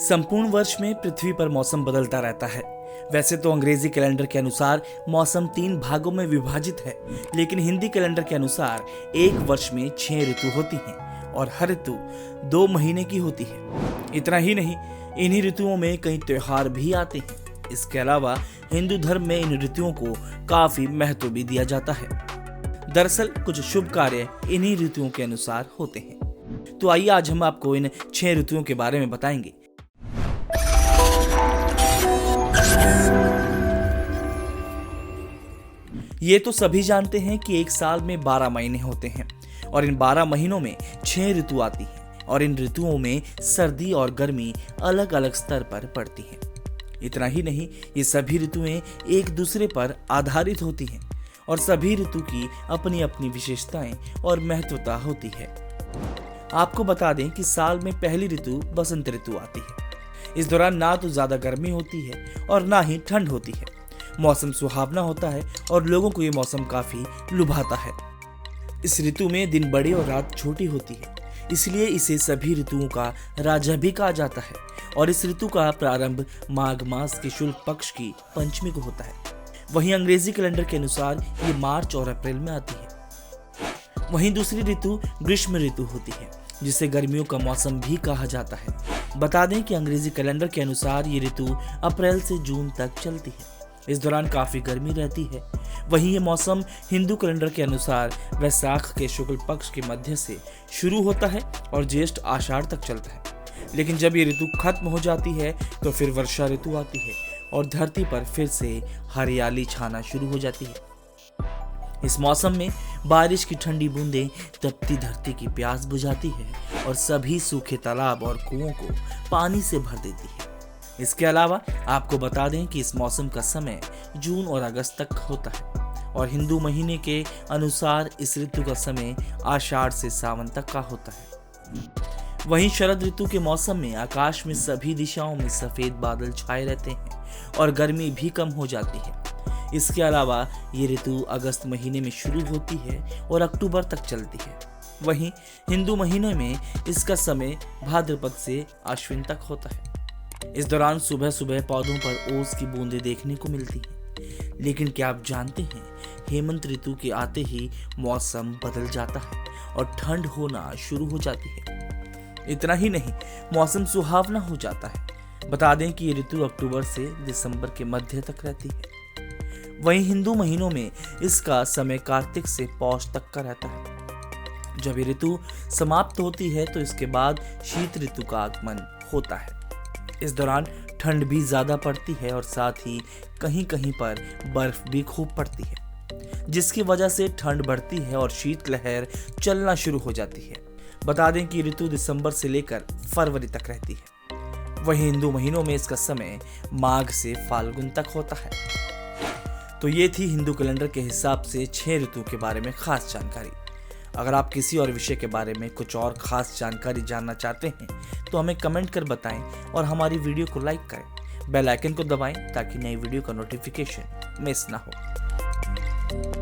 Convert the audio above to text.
संपूर्ण वर्ष में पृथ्वी पर मौसम बदलता रहता है। वैसे तो अंग्रेजी कैलेंडर के अनुसार मौसम 3 भागों में विभाजित है, लेकिन हिंदी कैलेंडर के अनुसार एक वर्ष में 6 ऋतु होती हैं और हर ऋतु 2 महीने की होती है। इतना ही नहीं, इन्हीं ऋतुओं में कई त्योहार भी आते हैं। इसके अलावा हिंदू धर्म में इन ऋतुओं को काफी महत्व भी दिया जाता है। दरअसल कुछ शुभ कार्य इन्हीं ऋतुओं के अनुसार होते हैं। तो आइए आज हम आपको इन 6 ऋतुओं के बारे में बताएंगे। ये तो सभी जानते हैं कि एक साल में 12 महीने होते हैं और इन 12 महीनों में 6 ऋतु आती हैं और इन ऋतुओं में सर्दी और गर्मी अलग अलग स्तर पर पड़ती हैं। इतना ही नहीं, ये सभी ऋतुएं एक दूसरे पर आधारित होती हैं और सभी ऋतु की अपनी अपनी विशेषताएं और महत्वता होती है। आपको बता दें कि साल में पहली ऋतु बसंत ऋतु आती है। इस दौरान ना तो ज्यादा गर्मी होती है और ना ही ठंड होती है। मौसम सुहावना होता है और लोगों को ये मौसम काफी लुभाता है। इस ऋतु में दिन बड़े और रात छोटी होती है, इसलिए इसे सभी ऋतुओं का राजा भी कहा जाता है। और इस ऋतु का प्रारंभ माघ मास के शुक्ल पक्ष की पंचमी को होता है। वहीं अंग्रेजी कैलेंडर के अनुसार ये मार्च और अप्रैल में आती है। वहीं दूसरी ऋतु ग्रीष्म ऋतु होती है, जिसे गर्मियों का मौसम भी कहा जाता है। बता दें कि अंग्रेजी कैलेंडर के अनुसार ये ऋतु अप्रैल से जून तक चलती है। इस दौरान काफी गर्मी रहती है। वहीं ये मौसम हिंदू कैलेंडर के अनुसार वैशाख के शुक्ल पक्ष के मध्य से शुरू होता है और ज्येष्ठ आषाढ़ तक चलता है। लेकिन जब ये ऋतु खत्म हो जाती है तो फिर वर्षा ऋतु आती है और धरती पर फिर से हरियाली छाना शुरू हो जाती है। इस मौसम में बारिश की ठंडी बूंदें तपती धरती की प्यास बुझाती है और सभी सूखे तालाब और कुओं को पानी से भर देती है। इसके अलावा आपको बता दें कि इस मौसम का समय जून और अगस्त तक होता है और हिंदू महीने के अनुसार इस ऋतु का समय आषाढ़ से सावन तक का होता है। वहीं शरद ऋतु के मौसम में आकाश में सभी दिशाओं में सफेद बादल छाए रहते हैं और गर्मी भी कम हो जाती है। इसके अलावा ये ऋतु अगस्त महीने में शुरू होती है और अक्टूबर तक चलती है। वहीं हिंदू महीने में इसका समय भाद्रपद से आश्विन तक होता है। इस दौरान सुबह सुबह पौधों पर ओस की बूंदें देखने को मिलती हैं। लेकिन क्या आप जानते हैं, हेमंत ऋतु के आते ही मौसम बदल जाता है और ठंड होना शुरू हो जाती है। इतना ही नहीं, मौसम सुहावना हो जाता है। बता दें कि ये ऋतु अक्टूबर से दिसंबर के मध्य तक रहती है। वहीं हिंदू महीनों में इसका समय कार्तिक से पौष तक का रहता है। जब ये ऋतु समाप्त होती है तो इसके बाद शीत ऋतु का आगमन होता है। इस दौरान ठंड भी ज्यादा पड़ती है और साथ ही कहीं कहीं पर बर्फ भी खूब पड़ती है, जिसकी वजह से ठंड बढ़ती है और शीतलहर चलना शुरू हो जाती है। बता दें कि ऋतु दिसंबर से लेकर फरवरी तक रहती है। वहीं हिंदू महीनों में इसका समय माघ से फाल्गुन तक होता है। तो ये थी हिंदू कैलेंडर के हिसाब से 6 ऋतु के बारे में खास जानकारी। अगर आप किसी और विषय के बारे में कुछ और खास जानकारी जानना चाहते हैं तो हमें कमेंट कर बताएं और हमारी वीडियो को लाइक करें। बेल आइकन को दबाएं ताकि नई वीडियो का नोटिफिकेशन मिस ना हो।